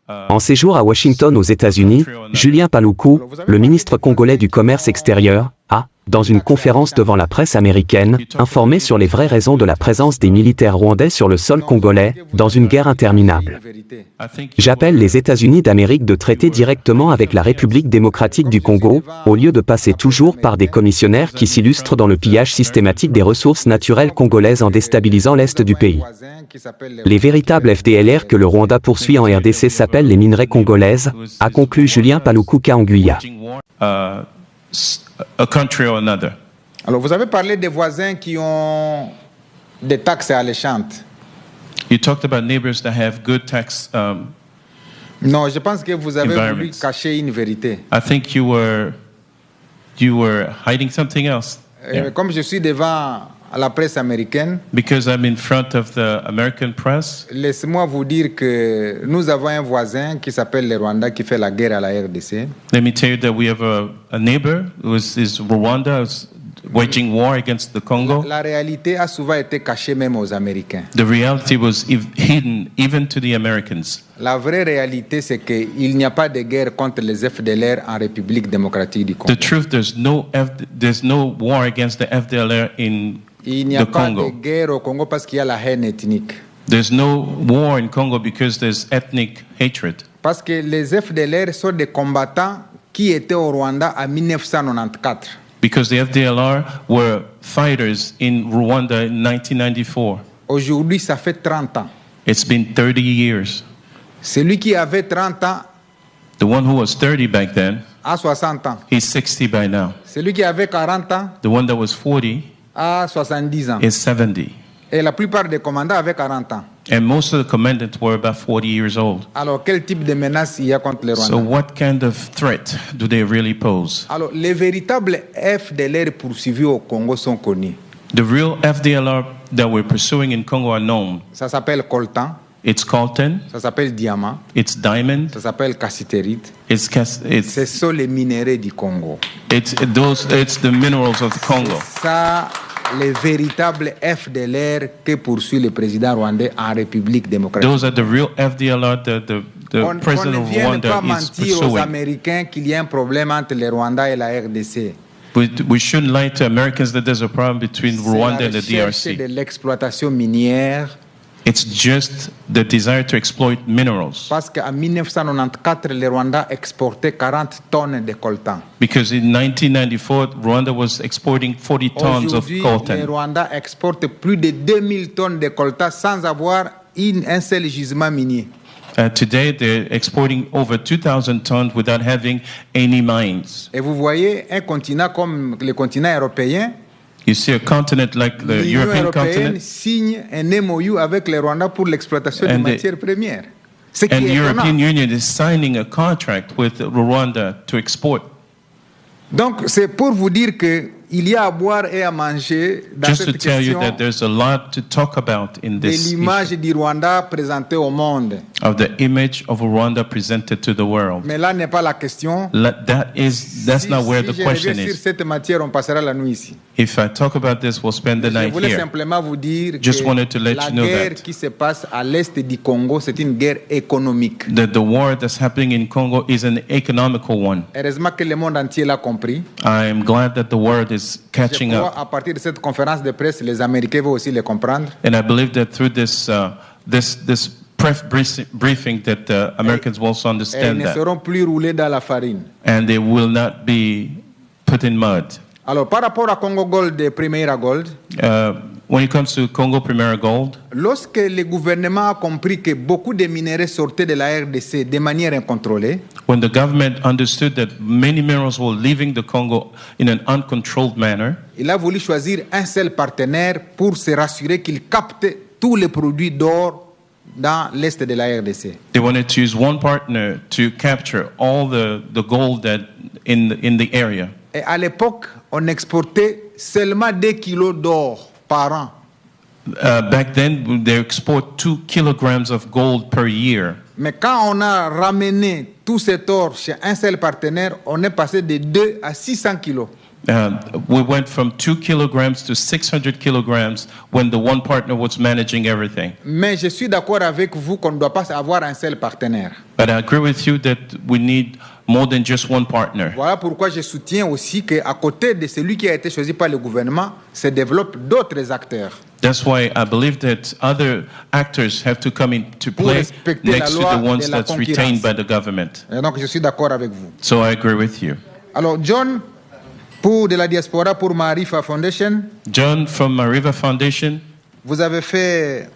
En séjour à Washington aux États-Unis, Julien Paluku, le ministre congolais du Commerce extérieur, a, dans une conférence devant la presse américaine, informé sur les vraies raisons de la présence des militaires rwandais sur le sol congolais, dans une guerre interminable. J'appelle les États-Unis d'Amérique de traiter directement avec la République démocratique du Congo, au lieu de passer toujours par des commissionnaires qui s'illustrent dans le pillage systématique des ressources naturelles congolaises en déstabilisant l'Est du pays. Les véritables FDLR que le Rwanda poursuit en RDC s'appellent les minerais congolaises, a conclu Julien Paluku Kaanguya. A country or another. Alors, vous avez parlé des voisins qui ont des taxes alléchantes. You talked about neighbors that have good tax. Non, je pense que vous avez voulu cacher une vérité. I think you were hiding something else. Comme je suis devant la presse américaine, because I'm in front of the American press, laissez-moi vous dire que nous avons un voisin qui s'appelle le Rwanda qui fait la guerre à la RDC. Let me tell you that we have a neighbor who is Rwanda, who's waging war against the Congo. La réalité a souvent été cachée même aux Américains. The reality was hidden even to the Americans. La vraie réalité, c'est qu'il n'y a pas de guerre contre les FDLR en République démocratique du Congo. The truth, there's no war against the FDLR in Il n'y a pas de guerre au Congo parce qu'il y a la haine ethnique. There's no war in Congo because there's ethnic hatred. Parce que les FDLR sont des combattants qui étaient au Rwanda en 1994. Because the FDLR were fighters in Rwanda in 1994. Aujourd'hui, ça fait 30 ans. It's been 30 years. Celui qui avait 30 ans, the one who was 30 back then, a 60 ans. He's 60 by now. Celui qui avait 40 ans, the one that was 40, a 70 ans. Is 70. Et la plupart des commandants avaient 40 ans. And most of the commandants were about 40 years old. Alors, quel type de menace il y a contre les Rwandais? So what kind of threat do they really pose? Alors, les véritables FDLR poursuivis au Congo sont connus. The real FDLR that we're pursuing in Congo are known. Ça s'appelle coltan. It's coltan. Ça s'appelle diamant. It's diamond. Ça s'appelle cassiterite. Ce sont les minéraux du Congo. It's the minerals of the Congo. Ça, les véritables FDLR que poursuit le président rwandais en République démocratique. Those are the real FDLR the president of Rwanda is pursuing. On ne vient pas mentir aux Américains qu'il y a un problème entre le Rwanda et la RDC. We shouldn't lie to Americans that there's a problem between Rwanda and the DRC. C'est de l'exploitation minière. It's just the desire to exploit minerals. Parce qu'en 1994, le Rwanda exportait 40 tonnes de coltan. Because in 1994, Rwanda was exporting 40 tons of coltan. Le Rwanda exporte plus de 2000 tonnes de coltan sans avoir un seul gisement minier. Today, they're exporting over 2,000 tons without having any mines. Et vous voyez un continent comme le continent européen. You see a continent like the European continent signe un MOU avec le Rwanda pour l'exploitation des matières premières. And the European Union is signing a contract with Rwanda to export. Donc c'est pour vous dire que il y a à boire et à manger dans Just cette to tell you question that there's a lot to talk about in de this l'image issue du Rwanda présentée au monde. of the image of Rwanda presented to the world. Mais là n'est pas la question. That's not where the question Si je reviens sur is. cette matière, on passera la nuit ici. If I talk about this, we'll spend the Je night voulais here. simplement vous dire Just que wanted to let la you know guerre that. qui se passe à l'est du Congo, c'est une guerre économique. That the war that's happening in Congo is an economical one. Heureusement que le monde entier l'a compris. I am glad that the world is catching Je crois up. à partir de cette conférence de presse, les Américains vont aussi le comprendre. And I believe that through this press briefing that the Americans will also Et ils understand ne that. seront plus roulés dans la farine. And they will not be put in mud. Alors, par rapport à Congo Gold et Primera Gold, When it comes to Congo Primera Gold, lorsque le gouvernement a compris que beaucoup de minerais sortaient de la RDC de manière incontrôlée, when the government understood that many minerals were leaving the Congo in an uncontrolled manner, il a voulu choisir un seul partenaire pour se rassurer qu'il capte tous les produits d'or dans l'est de la RDC. they wanted to use one partner to capture all the gold that in the area. Et à l'époque, on exportait seulement 2 kilos d'or par an. Back then, they export 2 kilograms of gold per year. Mais quand on a ramené tout cet or chez un seul partenaire, on est passé de 2 à 600 kilos. We went from 2 kilograms to 600 kilograms when the one partner was managing everything. Mais je suis d'accord avec vous qu'on ne doit pas avoir un seul partenaire. But I agree with you that we need more than just one partner. Voilà pourquoi je soutiens aussi qu'à côté de celui qui a été choisi par le gouvernement, se développent d'autres acteurs. That's why I believe that other actors have to come into Pour play respecter next la to loi the ones de la that's retained by the government. Et donc je suis d'accord avec vous. So I agree with you. Alors John, pour de la diaspora, pour Marifa Foundation, John from Mariva Foundation, vous avez fait